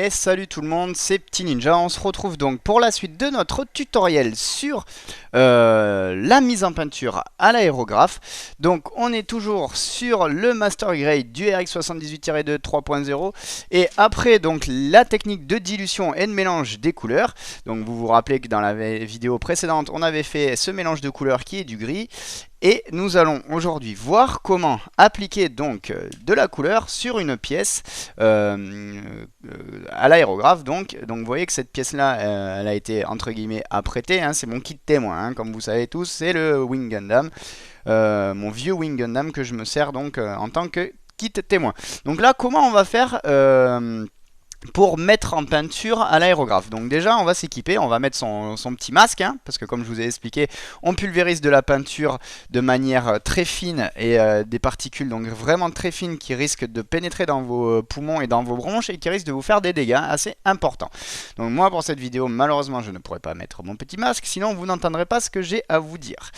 Et salut tout le monde, c'est Petit Ninja. On se retrouve donc pour la suite de notre tutoriel sur la mise en peinture à l'aérographe. Donc on est toujours sur le Master Grade du RX78-2 3.0. Et après donc la technique de dilution et de mélange des couleurs. Donc vous vous rappelez que dans la vidéo précédente on avait fait ce mélange de couleurs qui est du gris. Et nous allons aujourd'hui voir comment appliquer donc de la couleur sur une pièce à l'aérographe. Donc vous voyez que cette pièce là elle a été entre guillemets apprêtée, hein, c'est mon kit témoin, hein, comme vous savez tous, c'est le Wing Gundam, mon vieux Wing Gundam que je me sers donc en tant que kit témoin. Donc là comment on va faire pour mettre en peinture à l'aérographe. Donc déjà on va s'équiper, on va mettre son petit masque, hein, parce que comme je vous ai expliqué, on pulvérise de la peinture de manière très fine et des particules donc vraiment très fines qui risquent de pénétrer dans vos poumons et dans vos bronches et qui risquent de vous faire des dégâts assez importants. Donc moi pour cette vidéo malheureusement je ne pourrai pas mettre mon petit masque, sinon vous n'entendrez pas ce que j'ai à vous dire.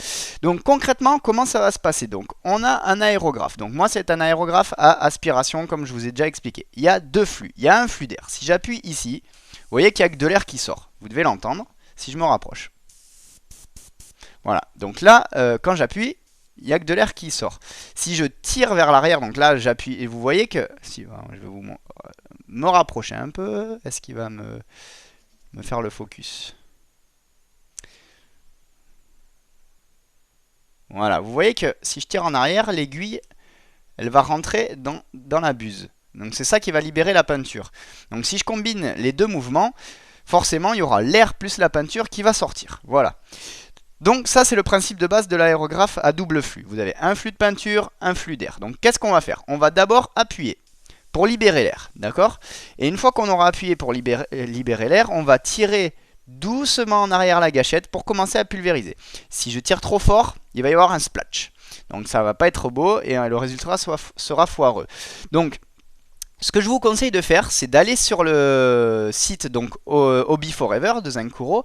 Donc concrètement comment ça va se passer? Donc on a un aérographe, donc moi c'est un aérographe à aspiration comme je vous ai déjà expliqué. Il y a deux flux, il y a un flux d'air. Si j'appuie ici, vous voyez qu'il n'y a que de l'air qui sort. Vous devez l'entendre si je me rapproche. Voilà, donc là, quand j'appuie, il n'y a que de l'air qui sort. Si je tire vers l'arrière, donc là j'appuie, et vous voyez que... Si, je vais me rapprocher un peu. Est-ce qu'il va me faire le focus? Voilà, vous voyez que si je tire en arrière, l'aiguille, elle va rentrer dans la buse. Donc c'est ça qui va libérer la peinture. Donc si je combine les deux mouvements, forcément il y aura l'air plus la peinture qui va sortir. Voilà. Donc ça c'est le principe de base de l'aérographe à double flux. Vous avez un flux de peinture, un flux d'air. Donc qu'est-ce qu'on va faire? On va d'abord appuyer pour libérer l'air. D'accord? Et une fois qu'on aura appuyé pour libérer l'air, on va tirer doucement en arrière la gâchette pour commencer à pulvériser. Si je tire trop fort, il va y avoir un splash. Donc ça va pas être beau et le résultat sera foireux. Donc ce que je vous conseille de faire, c'est d'aller sur le site donc Hobby Forever de Zenkuro.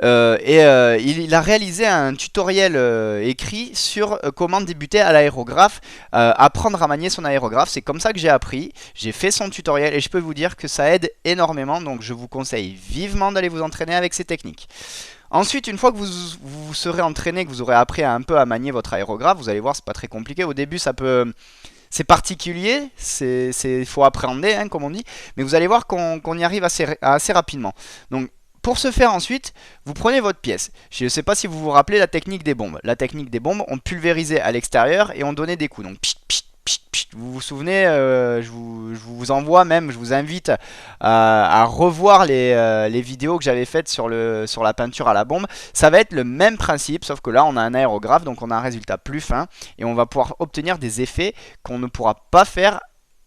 Il a réalisé un tutoriel écrit sur comment débuter à l'aérographe, apprendre à manier son aérographe. C'est comme ça que j'ai appris, j'ai fait son tutoriel et je peux vous dire que ça aide énormément. Donc je vous conseille vivement d'aller vous entraîner avec ces techniques. Ensuite, une fois que vous serez entraîné, que vous aurez appris un peu à manier votre aérographe, vous allez voir, c'est pas très compliqué. Au début, c'est particulier, il faut appréhender, hein, comme on dit, mais vous allez voir qu'on y arrive assez rapidement. Donc, pour ce faire ensuite, vous prenez votre pièce. Je ne sais pas si vous vous rappelez la technique des bombes. La technique des bombes, on pulvérisait à l'extérieur et on donnait des coups. Donc, pchit, pchit, pchit, pchit. Vous vous souvenez, je vous envoie même, je vous invite à revoir les vidéos que j'avais faites sur la peinture à la bombe. Ça va être le même principe, sauf que là on a un aérographe, donc on a un résultat plus fin et on va pouvoir obtenir des effets qu'on ne pourra pas faire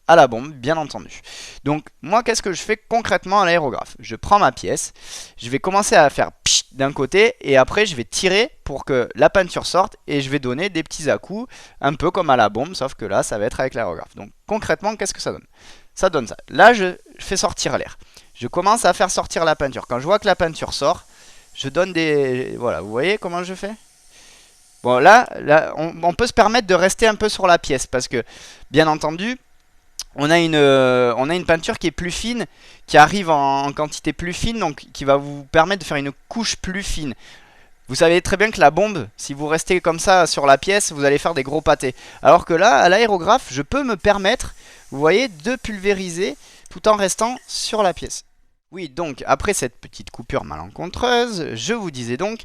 à la bombe, bien entendu. Donc moi qu'est-ce que je fais concrètement à l'aérographe? Je prends ma pièce, je vais commencer à faire pchit d'un côté et après je vais tirer pour que la peinture sorte et je vais donner des petits à-coups un peu comme à la bombe, sauf que là ça va être avec l'aérographe. Donc concrètement qu'est-ce que ça donne? Ça donne ça. Là je fais sortir l'air. Je commence à faire sortir la peinture. Quand je vois que la peinture sort, je donne des... Voilà, vous voyez comment je fais? Bon là on peut se permettre de rester un peu sur la pièce parce que bien entendu on a une peinture qui est plus fine, qui arrive en quantité plus fine, donc qui va vous permettre de faire une couche plus fine. Vous savez très bien que la bombe, si vous restez comme ça sur la pièce, vous allez faire des gros pâtés. Alors que là, à l'aérographe, je peux me permettre, vous voyez, de pulvériser tout en restant sur la pièce. Oui, donc, après cette petite coupure malencontreuse, je vous disais donc,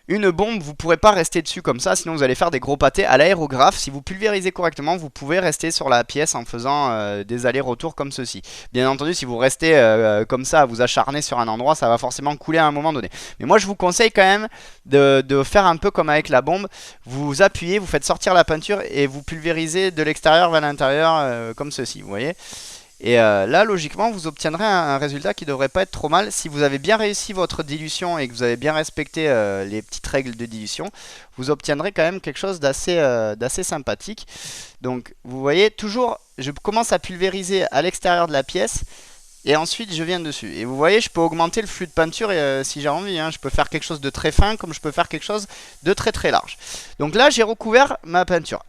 une bombe, vous ne pourrez pas rester dessus comme ça, sinon vous allez faire des gros pâtés. À l'aérographe, si vous pulvérisez correctement, vous pouvez rester sur la pièce en faisant des allers-retours comme ceci. Bien entendu, si vous restez comme ça, à vous acharner sur un endroit, ça va forcément couler à un moment donné. Mais moi, je vous conseille quand même de faire un peu comme avec la bombe. Vous appuyez, vous faites sortir la peinture et vous pulvérisez de l'extérieur vers l'intérieur comme ceci, vous voyez. Et là, logiquement, vous obtiendrez un résultat qui ne devrait pas être trop mal. Si vous avez bien réussi votre dilution et que vous avez bien respecté les petites règles de dilution, vous obtiendrez quand même quelque chose d'assez sympathique. Donc, vous voyez, toujours, je commence à pulvériser à l'extérieur de la pièce et ensuite je viens dessus. Et vous voyez, je peux augmenter le flux de peinture si j'ai envie, hein. Je peux faire quelque chose de très fin comme je peux faire quelque chose de très très large. Donc là, j'ai recouvert ma peinture.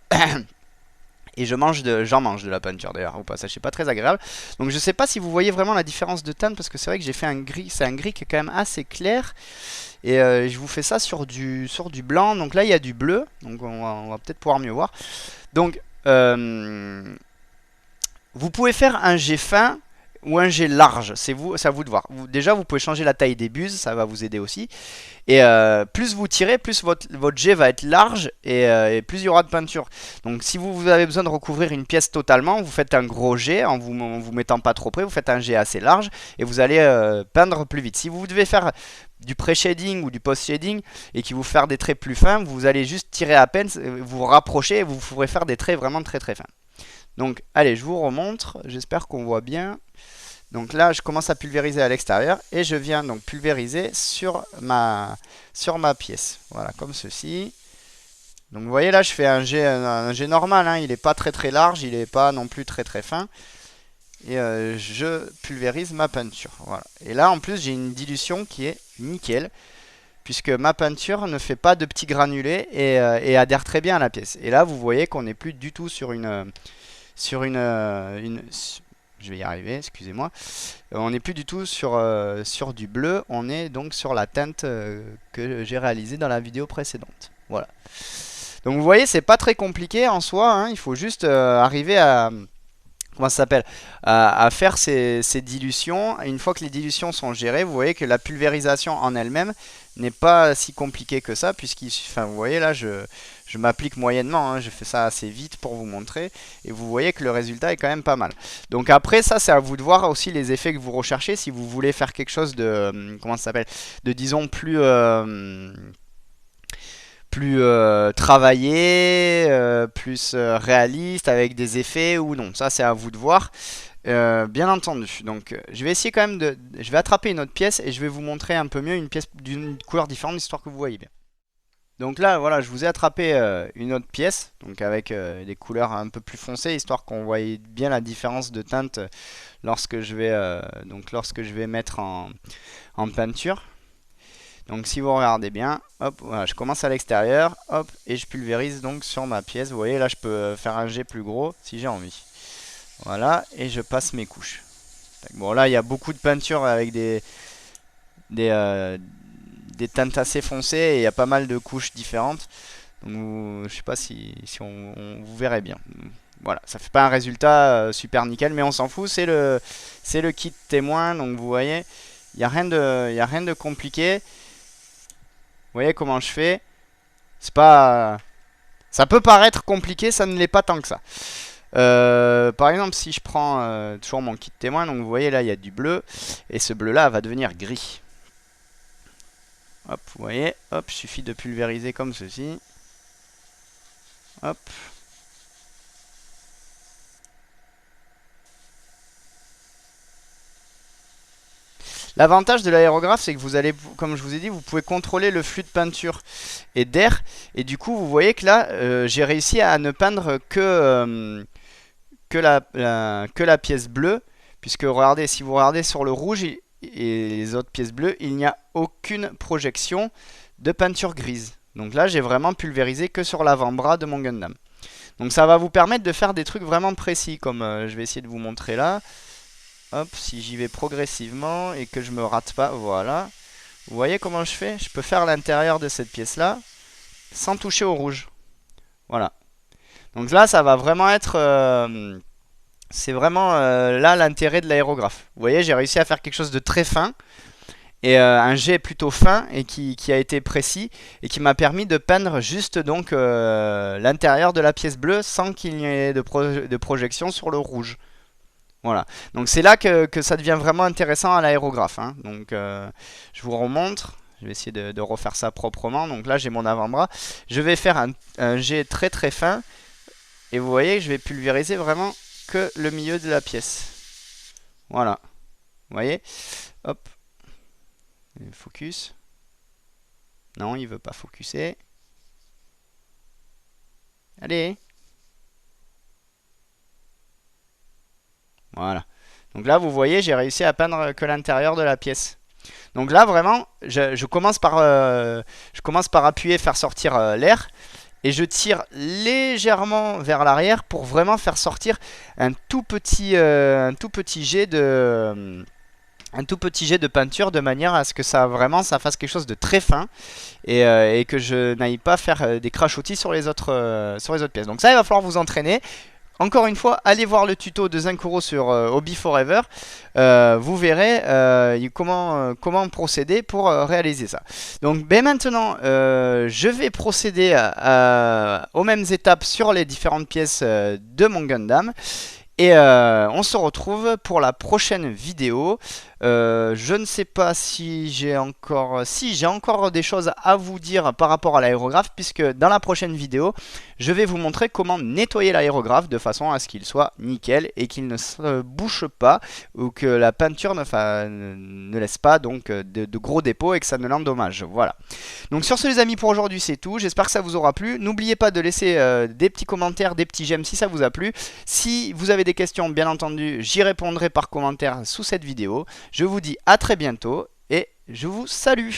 Et j'en mange de la peinture d'ailleurs au passage, c'est pas très agréable. Donc je sais pas si vous voyez vraiment la différence de teinte parce que c'est vrai que j'ai fait un gris, c'est un gris qui est quand même assez clair. Et je vous fais ça sur du blanc, donc là il y a du bleu, donc on va peut-être pouvoir mieux voir. Donc vous pouvez faire un jet fin ou un jet large, c'est à vous de voir. Déjà vous pouvez changer la taille des buses, ça va vous aider aussi. Et plus vous tirez, plus votre jet va être large et plus il y aura de peinture. Donc si vous avez besoin de recouvrir une pièce totalement, vous faites un gros jet en vous mettant pas trop près, vous faites un jet assez large et vous allez peindre plus vite. Si vous devez faire du pré-shading ou du post-shading et qui vous faire des traits plus fins, vous allez juste tirer à peine, vous rapprocher et vous pourrez faire des traits vraiment très très fins. Donc allez, je vous remontre, j'espère qu'on voit bien. Donc là, je commence à pulvériser à l'extérieur et je viens donc pulvériser sur ma pièce. Voilà, comme ceci. Donc vous voyez là, je fais un jet normal, hein. Il n'est pas très très large, il n'est pas non plus très très fin. Et je pulvérise ma peinture. Voilà. Et là, en plus, j'ai une dilution qui est nickel. Puisque ma peinture ne fait pas de petits granulés et adhère très bien à la pièce. Et là, vous voyez qu'on n'est plus du tout sur je vais y arriver, excusez-moi. On n'est plus du tout sur du bleu, on est donc sur la teinte que j'ai réalisée dans la vidéo précédente. Voilà. Donc vous voyez, c'est pas très compliqué en soi, hein. Il faut juste arriver à... Comment ça s'appelle, à faire ces dilutions. Et une fois que les dilutions sont gérées, vous voyez que la pulvérisation en elle-même n'est pas si compliquée que ça, enfin, vous voyez là, je m'applique moyennement, hein, je fais ça assez vite pour vous montrer, et vous voyez que le résultat est quand même pas mal. Donc après, ça c'est à vous de voir aussi les effets que vous recherchez, si vous voulez faire quelque chose de, comment ça s'appelle, de disons plus travaillé, plus réaliste, avec des effets ou non. Ça, c'est à vous de voir, bien entendu. Donc, je vais essayer quand même je vais attraper une autre pièce et je vais vous montrer un peu mieux une pièce d'une couleur différente, histoire que vous voyez bien. Donc là, voilà, je vous ai attrapé une autre pièce, donc avec des couleurs un peu plus foncées, histoire qu'on voie bien la différence de teinte lorsque je vais mettre en peinture. Donc si vous regardez bien, hop, voilà, je commence à l'extérieur, hop, et je pulvérise donc sur ma pièce. Vous voyez, là je peux faire un jet plus gros si j'ai envie. Voilà, et je passe mes couches. Bon, là il y a beaucoup de peinture avec des teintes assez foncées et il y a pas mal de couches différentes. Donc je sais pas si vous verrez bien. Voilà, ça fait pas un résultat super nickel, mais on s'en fout, c'est le kit témoin. Donc vous voyez, il n'y a rien de compliqué. Vous voyez comment je fais? C'est pas... Ça peut paraître compliqué, ça ne l'est pas tant que ça. Par exemple, si je prends toujours mon kit témoin, donc vous voyez là, il y a du bleu. Et ce bleu-là va devenir gris. Hop, vous voyez, hop, il suffit de pulvériser comme ceci. Hop. L'avantage de l'aérographe, c'est que vous allez, comme je vous ai dit, vous pouvez contrôler le flux de peinture et d'air. Et du coup, vous voyez que là, j'ai réussi à ne peindre que la pièce bleue. Puisque regardez, si vous regardez sur le rouge et les autres pièces bleues, il n'y a aucune projection de peinture grise. Donc là, j'ai vraiment pulvérisé que sur l'avant-bras de mon Gundam. Donc ça va vous permettre de faire des trucs vraiment précis, comme je vais essayer de vous montrer là. Hop, si j'y vais progressivement et que je me rate pas, voilà. Vous voyez comment je fais? Je peux faire l'intérieur de cette pièce-là sans toucher au rouge. Voilà. Donc là, ça va vraiment être... c'est vraiment là l'intérêt de l'aérographe. Vous voyez, j'ai réussi à faire quelque chose de très fin. Et un jet plutôt fin et qui a été précis et qui m'a permis de peindre juste donc l'intérieur de la pièce bleue sans qu'il y ait de projection sur le rouge. Voilà, donc c'est là que ça devient vraiment intéressant à l'aérographe, hein. Donc je vous remontre, je vais essayer de refaire ça proprement. Donc là j'ai mon avant-bras, je vais faire un jet très très fin. Et vous voyez, je vais pulvériser vraiment que le milieu de la pièce. Voilà, vous voyez, hop, focus. Non, il veut pas focuser. Allez. Voilà. Donc là, vous voyez, j'ai réussi à peindre que l'intérieur de la pièce. Donc là, vraiment, je commence par appuyer, faire sortir l'air. et je tire légèrement vers l'arrière pour vraiment faire sortir un tout petit jet de peinture, de manière à ce que ça fasse quelque chose de très fin et que je n'aille pas faire des crachotis sur les autres pièces. Donc ça, il va falloir vous entraîner. Encore une fois, allez voir le tuto de Zenkuro sur Hobby Forever. Vous verrez comment procéder pour réaliser ça. Donc maintenant, je vais procéder aux mêmes étapes sur les différentes pièces de mon Gundam. Et on se retrouve pour la prochaine vidéo. Je ne sais pas si j'ai encore... Si, j'ai encore des choses à vous dire par rapport à l'aérographe, puisque dans la prochaine vidéo, je vais vous montrer comment nettoyer l'aérographe de façon à ce qu'il soit nickel et qu'il ne se bouche pas, ou que la peinture ne laisse pas donc de gros dépôts et que ça ne l'endommage. Voilà. Donc sur ce les amis, pour aujourd'hui c'est tout. J'espère que ça vous aura plu. N'oubliez pas de laisser des petits commentaires, des petits j'aime si ça vous a plu. Si vous avez des questions, bien entendu, j'y répondrai par commentaire sous cette vidéo. Je vous dis à très bientôt et je vous salue.